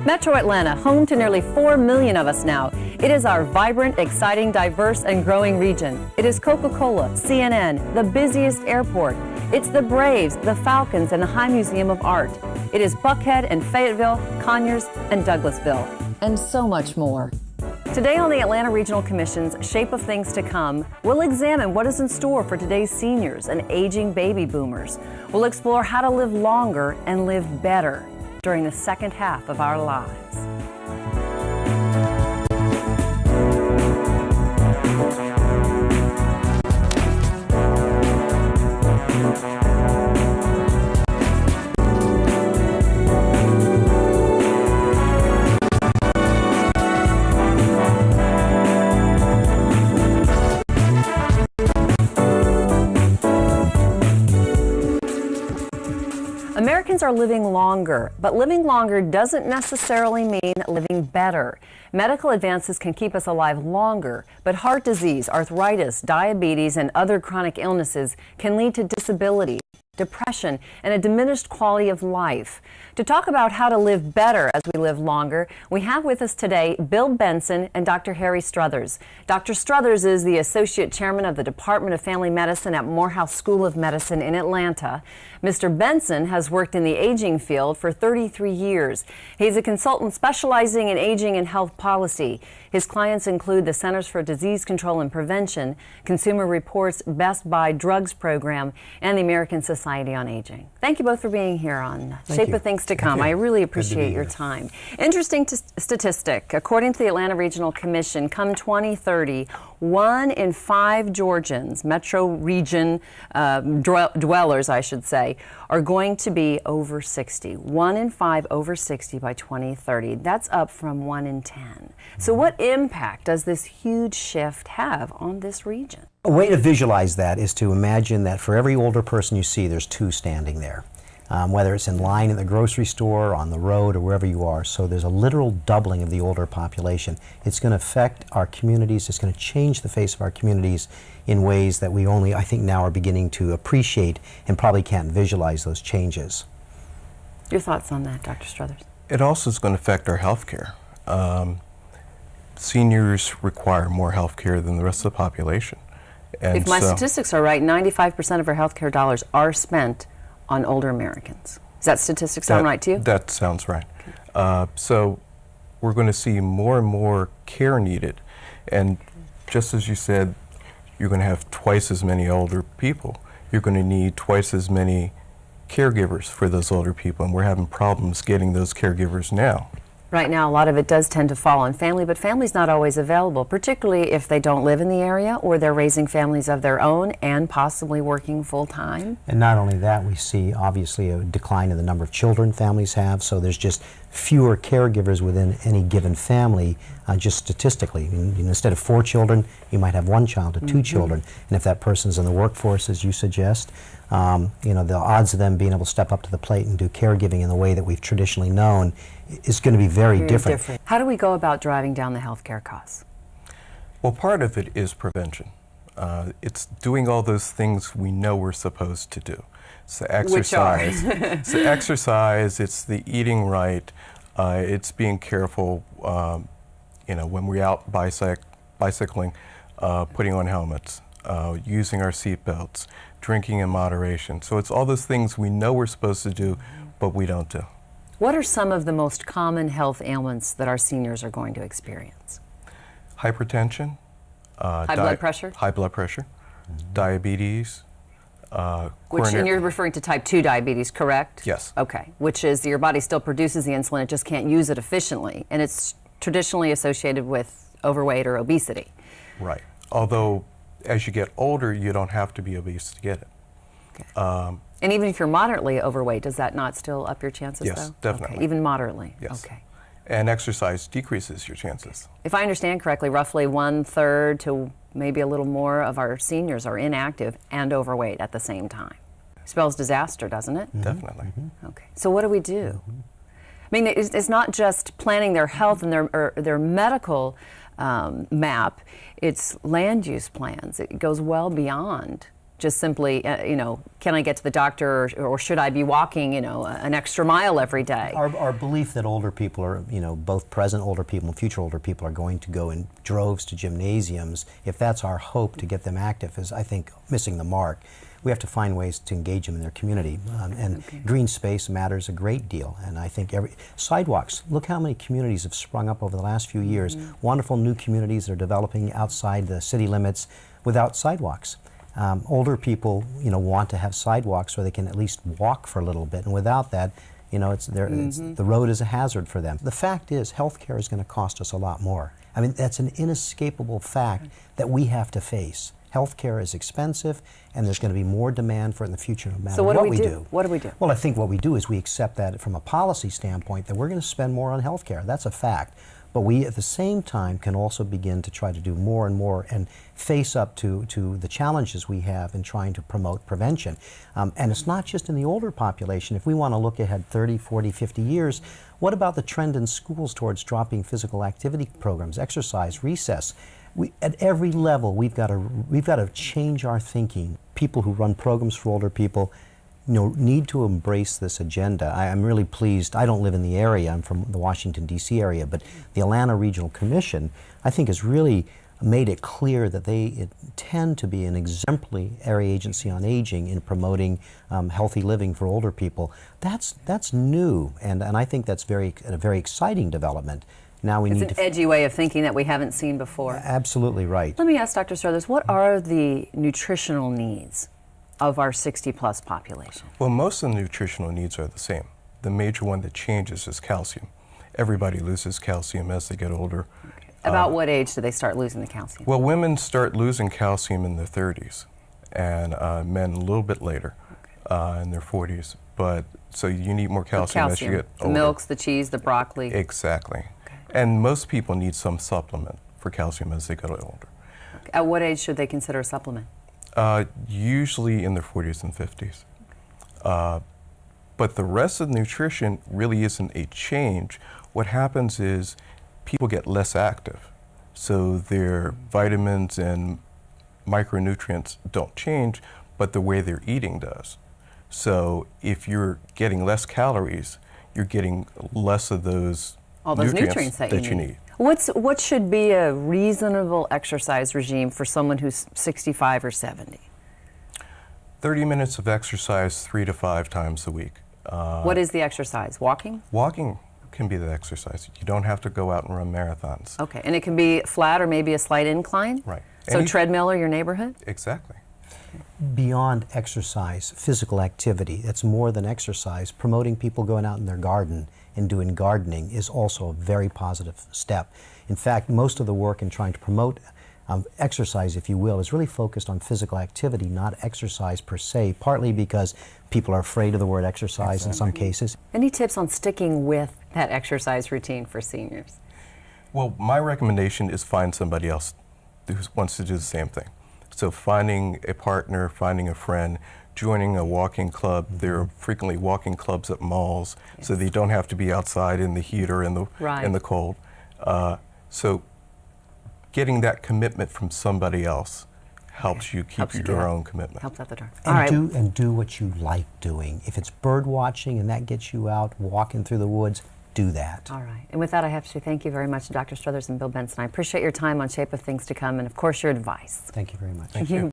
Metro Atlanta, home to nearly 4 million of us now. It is our vibrant, exciting, diverse, and growing region. It is Coca-Cola, CNN, the busiest airport. It's the Braves, the Falcons, and the High Museum of Art. It is Buckhead and Fayetteville, Conyers, and Douglasville, and so much more. Today on the Atlanta Regional Commission's Shape of Things to Come, we'll examine what is in store for today's seniors and aging baby boomers. We'll explore how to live longer and live better during the second half of our lives. Americans are living longer, but living longer doesn't necessarily mean living better. Medical advances can keep us alive longer, but heart disease, arthritis, diabetes, and other chronic illnesses can lead to disability, depression, and a diminished quality of life. To talk about how to live better as we live longer, we have with us today Bill Benson and Dr. Harry Strothers. Dr. Strothers is the Associate Chairman of the Department of Family Medicine at Morehouse School of Medicine in Atlanta. Mr. Benson has worked in the aging field for 33 years. He's a consultant specializing in aging and health policy. His clients include the Centers for Disease Control and Prevention, Consumer Reports Best Buy Drugs Program, and the American Society on Aging. Thank you both for being here on Shape of Things to Come. I really appreciate your time. Interesting statistic. According to the Atlanta Regional Commission, come 2030, 1 in 5 Georgians, metro region dwellers, I should say, are going to be over 60. 1 in 5 over 60 by 2030. That's up from 1 in 10. So what impact does this huge shift have on this region? A way to visualize that is to imagine that for every older person you see, there's 2 standing there. Whether it's in line at the grocery store, on the road, or wherever you are. So there's a literal doubling of the older population. It's going to affect our communities. It's going to change the face of our communities in ways that we only, I think, now are beginning to appreciate and probably can't visualize those changes. Your thoughts on that, Dr. Strothers? It also is going to affect our health care. Seniors require more health care than the rest of the population. And if my statistics are right, 95% of our health care dollars are spent on older Americans. Does that statistic sound right to you? That sounds right. Okay. So we're going to see more and more care needed. And just as you said, you're going to have twice as many older people. You're going to need twice as many caregivers for those older people. And we're having problems getting those caregivers now. Right now, a lot of it does tend to fall on family, but family's not always available, particularly if they don't live in the area or they're raising families of their own and possibly working full-time. And not only that, we see obviously a decline in the number of children families have, so there's just fewer caregivers within any given family, just statistically. Instead of 4 children, you might have 1 child to 2 children, and if that person's in the workforce, as you suggest, the odds of them being able to step up to the plate and do caregiving in the way that we've traditionally known is going to be very different. How do we go about driving down the health care costs? Well, part of it is prevention. It's doing all those things we know we're supposed to do. It's the exercise. It's the exercise. It's the eating right. It's being careful. When we're out bicycling, putting on helmets, using our seat belts, drinking in moderation. So it's all those things we know we're supposed to do, but we don't do. What are some of the most common health ailments that our seniors are going to experience? Hypertension. High blood pressure? High blood pressure. Diabetes. And you're referring to type 2 diabetes, correct? Yes. Okay, which is your body still produces the insulin, it just can't use it efficiently, and it's traditionally associated with overweight or obesity. Right. Although, as you get older, you don't have to be obese to get it. Okay. And even if you're moderately overweight, does that not still up your chances, though? Yes, definitely. Okay. Even moderately? Yes. Okay. And exercise decreases your chances. If I understand correctly, roughly 1/3 to maybe a little more of our seniors are inactive and overweight at the same time. Spells disaster, doesn't it? Mm-hmm. Definitely. Mm-hmm. Okay. So what do we do? Mm-hmm. I mean, it's not just planning their health and their medical map. It's land use plans. It goes well beyond just simply, can I get to the doctor, or should I be walking, an extra mile every day? Our belief that older people are, both present older people and future older people are going to go in droves to gymnasiums, if that's our hope to get them active, is, I think, missing the mark. We have to find ways to engage them in their community, and green space matters a great deal. And I think sidewalks, look how many communities have sprung up over the last few years. Wonderful new communities that are developing outside the city limits without sidewalks. Older people, want to have sidewalks where they can at least walk for a little bit, and without that, the road is a hazard for them. The fact is, healthcare is going to cost us a lot more. I mean, that's an inescapable fact that we have to face. Healthcare is expensive, and there's going to be more demand for it in the future, no matter what we do. What do we do? Well, I think what we do is we accept that from a policy standpoint that we're going to spend more on healthcare. That's a fact. But we, at the same time, can also begin to try to do more and more and face up to the challenges we have in trying to promote prevention. And it's not just in the older population. If we want to look ahead 30, 40, 50 years, what about the trend in schools towards dropping physical activity programs, exercise, recess? At every level, we've got to change our thinking. People who run programs for older people, need to embrace this agenda. I'm really pleased. I don't live in the area. I'm from the Washington, D.C. area, but the Atlanta Regional Commission, I think, has really made it clear that they intend to be an exemplary agency on aging in promoting healthy living for older people. That's new, and I think that's a very exciting development. Now it's an edgy way of thinking that we haven't seen before. Absolutely right. Let me ask Dr. Strothers, what are the nutritional needs of our 60-plus population? Well, most of the nutritional needs are the same. The major one that changes is calcium. Everybody loses calcium as they get older. Okay. About what age do they start losing the calcium? Well, women start losing calcium in their 30s, and men a little bit later, in their 40s. But so you need more calcium as you get older. The milks, the cheese, the broccoli. Exactly. And most people need some supplement for calcium as they get older. Okay. At what age should they consider a supplement? Usually in their 40s and 50s. But the rest of the nutrition really isn't a change. What happens is people get less active. So their vitamins and micronutrients don't change, but the way they're eating does. So if you're getting less calories, you're getting less of those nutrients that you need. What should be a reasonable exercise regime for someone who's 65 or 70? 30 minutes of exercise 3 to 5 times a week. What is the exercise? Walking? Walking can be the exercise. You don't have to go out and run marathons. Okay, and it can be flat or maybe a slight incline? Right. So treadmill or your neighborhood? Exactly. Beyond exercise, physical activity, that's more than exercise. Promoting people going out in their garden and doing gardening is also a very positive step. In fact, most of the work in trying to promote exercise, if you will, is really focused on physical activity, not exercise per se, partly because people are afraid of the word exercise in some cases. Any tips on sticking with that exercise routine for seniors? Well, my recommendation is find somebody else who wants to do the same thing. So finding a partner, finding a friend, joining a walking club. There are frequently walking clubs at malls, so they don't have to be outside in the heat or in the cold. So getting that commitment from somebody else helps you keep your own commitment. Helps out the door. And do what you like doing. If it's bird watching and that gets you out walking through the woods, do that. All right. And with that, I have to say thank you very much to Dr. Strothers and Bill Benson. I appreciate your time on Shape of Things to Come and, of course, your advice. Thank you very much. Thank you.